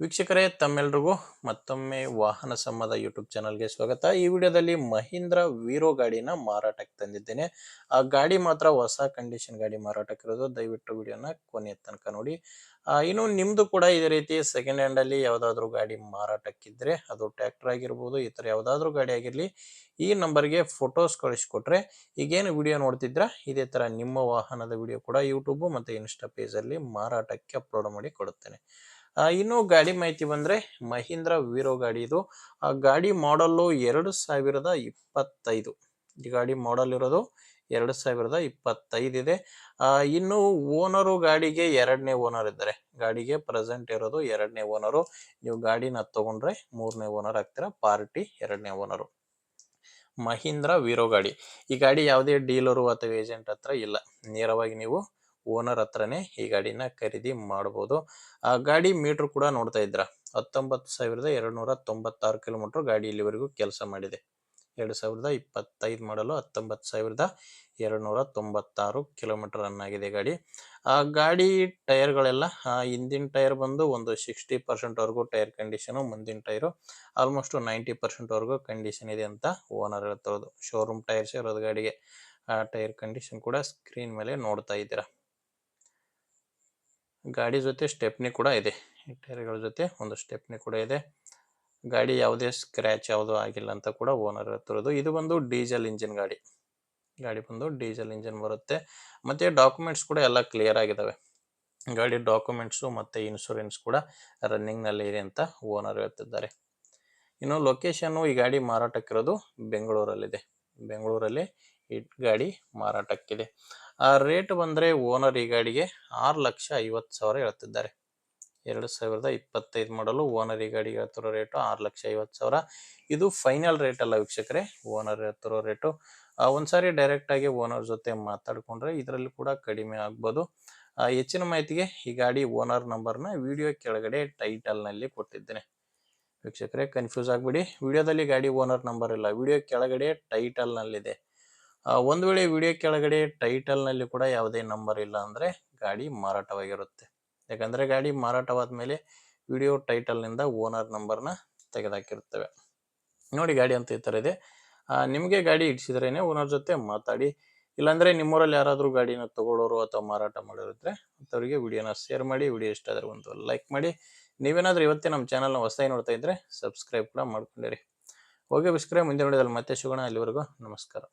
ವೀಕ್ಷಕರೇ, ತಮ್ಮೆಲ್ರಿಗೂ ಮತ್ತೊಮ್ಮೆ ವಾಹನ ಸಂವಾದ ಯೂಟ್ಯೂಬ್ ಚಾನಲ್ಗೆ ಸ್ವಾಗತ. ಈ ವಿಡಿಯೋದಲ್ಲಿ ಮಹೀಂದ್ರ ವೀರೋ ಗಾಡಿನ ಮಾರಾಟಕ್ಕೆ ತಂದಿದ್ದೇನೆ. ಆ ಗಾಡಿ ಮಾತ್ರ ಹೊಸ ಕಂಡೀಷನ್ ಗಾಡಿ ಮಾರಾಟಕ್ಕಿರೋದು. ದಯವಿಟ್ಟು ವಿಡಿಯೋನ ಕೊನೆಯ ತನಕ ನೋಡಿ. ಇನ್ನು ನಿಮ್ದು ಕೂಡ ಇದೇ ರೀತಿ ಸೆಕೆಂಡ್ ಹ್ಯಾಂಡ್ ಅಲ್ಲಿ ಯಾವ್ದಾದ್ರು ಗಾಡಿ ಮಾರಾಟಕ್ಕಿದ್ರೆ, ಅದು ಟ್ರ್ಯಾಕ್ಟರ್ ಆಗಿರ್ಬೋದು, ಈ ತರ ಯಾವ್ದಾದ್ರು ಗಾಡಿ ಆಗಿರ್ಲಿ, ಈ ನಂಬರ್ಗೆ ಫೋಟೋಸ್ ಕಳಿಸ್ಕೊಟ್ರೆ ಈಗೇನು ವಿಡಿಯೋ ನೋಡ್ತಿದ್ರ ಇದೇ ತರ ನಿಮ್ಮ ವಾಹನದ ವಿಡಿಯೋ ಕೂಡ ಯೂಟ್ಯೂಬ್ ಮತ್ತೆ ಇನ್ಸ್ಟಾ ಪೇಜ್ ಅಲ್ಲಿ ಮಾರಾಟಕ್ಕೆ ಅಪ್ಲೋಡ್ ಮಾಡಿ ಕೊಡುತ್ತೇನೆ. ಇನ್ನು ಗಾಡಿ ಮಾಹಿತಿ ಬಂದ್ರೆ ಮಹೀಂದ್ರ ವೀರೋ ಗಾಡಿ ಇದು. ಆ ಗಾಡಿ ಮಾಡಲ್ಲು 2025. ಈ ಗಾಡಿ ಮಾಡಲ್ ಇರೋದು 2025 ಇದೆ. ಇನ್ನು ಓನರು ಗಾಡಿಗೆ ಎರಡನೇ ಓನರ್ ಇದ್ದಾರೆ. ಗಾಡಿಗೆ ಪ್ರೆಸೆಂಟ್ ಇರೋದು ಎರಡನೇ ಓನರು. ನೀವು ಗಾಡಿನ ತಗೊಂಡ್ರೆ ಮೂರನೇ ಓನರ್ ಆಗ್ತೀರಾ. ಪಾರ್ಟಿ ಎರಡನೇ ಓನರು. ಮಹೀಂದ್ರ ವೀರೋ ಗಾಡಿ. ಈ ಗಾಡಿ ಯಾವುದೇ ಡೀಲರು ಅಥವಾ ಏಜೆಂಟ್ ಹತ್ರ ಇಲ್ಲ. ನೇರವಾಗಿ ನೀವು ಓನರ್ ಹತ್ರನೇ ಈ ಗಾಡಿನ ಖರೀದಿ ಮಾಡಬಹುದು. ಆ ಗಾಡಿ ಮೀಟರ್ ಕೂಡ ನೋಡ್ತಾ ಇದ್ರ 19,296 ಕಿಲೋಮೀಟರ್ ಗಾಡಿ ಇಲ್ಲಿವರೆಗೂ ಕೆಲಸ ಮಾಡಿದೆ. 2025 ಮಾಡಲು 19,296 ಕಿಲೋಮೀಟರ್ ರನ್ ಆಗಿದೆ ಗಾಡಿ. ಆ ಗಾಡಿ ಟೈರ್ಗಳೆಲ್ಲ ಹಿಂದಿನ ಟೈರ್ ಬಂದು ಒಂದು 60% ವರೆಗೂ ಟೈರ್ ಕಂಡೀಷನ್, ಮುಂದಿನ ಟೈರು ಆಲ್ಮೋಸ್ಟ್ 90% ವರೆಗೂ ಕಂಡೀಷನ್ ಇದೆ ಅಂತ ಓನರ್ ಹೇಳ್ತಿರೋದು. ಶೋರೂಮ್ ಟೈರ್ಸ್ ಇರೋದು ಗಾಡಿಗೆ. ಆ ಟೈರ್ ಕಂಡೀಷನ್ ಕೂಡ ಸ್ಕ್ರೀನ್ ಮೇಲೆ ನೋಡ್ತಾ ಇದ್ದೀರಾ. ಗಾಡಿ ಜೊತೆ ಸ್ಟೆಪ್ನಿ ಕೂಡ ಇದೆ. ಈ ಟೈರ್ಗಳ ಜೊತೆ ಒಂದು ಸ್ಟೆಪ್ನಿ ಕೂಡ ಇದೆ. ಗಾಡಿ ಯಾವುದೇ ಸ್ಕ್ರ್ಯಾಚ್ ಯಾವುದು ಆಗಿಲ್ಲ ಅಂತ ಕೂಡ ಓನರ್ ಹೇಳ್ತಿರೋದು. ಇದು ಬಂದು ಡೀಸೆಲ್ ಇಂಜಿನ್ ಗಾಡಿ. ಗಾಡಿ ಬಂದು ಡೀಸೆಲ್ ಇಂಜಿನ್ ಬರುತ್ತೆ. ಮತ್ತೆ ಡಾಕ್ಯುಮೆಂಟ್ಸ್ ಕೂಡ ಎಲ್ಲ ಕ್ಲಿಯರ್ ಆಗಿದಾವೆ. ಗಾಡಿ ಡಾಕ್ಯುಮೆಂಟ್ಸು ಮತ್ತೆ ಇನ್ಶೂರೆನ್ಸ್ ಕೂಡ ರನ್ನಿಂಗ್ ನಲ್ಲಿ ಇದೆ ಅಂತ ಓನರ್ ಹೇಳ್ತಿದ್ದಾರೆ. ಇನ್ನು ಲೊಕೇಶನ್, ಈ ಗಾಡಿ ಮಾರಾಟಕ್ಕಿರೋದು ಬೆಂಗಳೂರಲ್ಲಿದೆ. ಬೆಂಗಳೂರಲ್ಲಿ ಈ ಗಾಡಿ ಮಾರಾಟಕ್ಕಿದೆ. ಆ ರೇಟ್ ಬಂದ್ರೆ ಓನರ್ ಈ ಗಾಡಿಗೆ 6,50,000 ಹೇಳ್ತಿದ್ದಾರೆ. 2025 ಮಾಡಲು ಓನರ್ ಈ ಗಾಡಿಗೆ ಹೇಳ್ತಿರೋ ರೇಟು 6,50,000. ಇದು ಫೈನಲ್ ರೇಟ್ ಅಲ್ಲ ವೀಕ್ಷಕರೇ, ಓನರ್ ಹೇಳ್ತಿರೋ ರೇಟು. ಒಂದ್ಸಾರಿ ಡೈರೆಕ್ಟ್ ಆಗಿ ಓನರ್ ಜೊತೆ ಮಾತಾಡ್ಕೊಂಡ್ರೆ ಇದರಲ್ಲಿ ಕೂಡ ಕಡಿಮೆ ಆಗ್ಬೋದು. ಹೆಚ್ಚಿನ ಮಾಹಿತಿಗೆ ಈ ಗಾಡಿ ಓನರ್ ನಂಬರ್ನ ವಿಡಿಯೋ ಕೆಳಗಡೆ ಟೈಟಲ್ ನಲ್ಲಿ ಕೊಟ್ಟಿದ್ದೇನೆ. ವೀಕ್ಷಕರೇ, ಕನ್ಫ್ಯೂಸ್ ಆಗ್ಬಿಡಿ. ವಿಡಿಯೋದಲ್ಲಿ ಗಾಡಿ ಓನರ್ ನಂಬರ್ ಇಲ್ಲ, ವಿಡಿಯೋ ಕೆಳಗಡೆ ಟೈಟಲ್ ನಲ್ಲಿದೆ. ಒಂದು ವೇಳೆ ವಿಡಿಯೋ ಕೆಳಗಡೆ ಟೈಟಲ್ ನಲ್ಲಿ ಕೂಡ ಯಾವುದೇ ನಂಬರ್ ಇಲ್ಲ ಅಂದ್ರೆ ಗಾಡಿ ಮಾರಾಟವಾಗಿರುತ್ತೆ. ಯಾಕಂದ್ರೆ ಗಾಡಿ ಮಾರಾಟವಾದ ಮೇಲೆ ವಿಡಿಯೋ ಟೈಟಲ್ ನಿಂದ ಓನರ್ ನಂಬರ್ನ ತೆಗೆದಾಕಿರುತ್ತೇವೆ. ನೋಡಿ, ಗಾಡಿ ಅಂತ ಈ ತರ ಇದೆ. ನಿಮ್ಗೆ ಗಾಡಿ ಇಡ್ಸಿದ್ರೇನೆ ಓನರ್ ಜೊತೆ ಮಾತಾಡಿ. ಇಲ್ಲಾಂದ್ರೆ ನಿಮ್ಮೂರಲ್ಲಿ ಯಾರಾದ್ರೂ ಗಾಡಿನ ತಗೊಳ್ಳೋರು ಅಥವಾ ಮಾರಾಟ ಮಾಡೋರಿದ್ರೆ ಅಂಥವ್ರಿಗೆ ವಿಡಿಯೋನ ಶೇರ್ ಮಾಡಿ. ವಿಡಿಯೋ ಇಷ್ಟ ಆದ್ರೆ ಒಂದು ಲೈಕ್ ಮಾಡಿ. ನೀವೇನಾದ್ರೂ ಇವತ್ತೇ ನಮ್ಮ ಚಾನಲ್ನ ಹೊಸದಾಗಿ ನೋಡ್ತಾ ಇದ್ರೆ ಸಬ್ಸ್ಕ್ರೈಬ್ ಕೂಡ ಮಾಡ್ಕೊಂಡಿರಿ. ಓಕೆ ವೀಕ್ಷಕರೇ, ಮುಂದೆ ನೋಡಿದಲ್ಲಿ ಮತ್ತೆ ಸಿಗೋಣ. ಅಲ್ಲಿವರೆಗೂ ನಮಸ್ಕಾರ.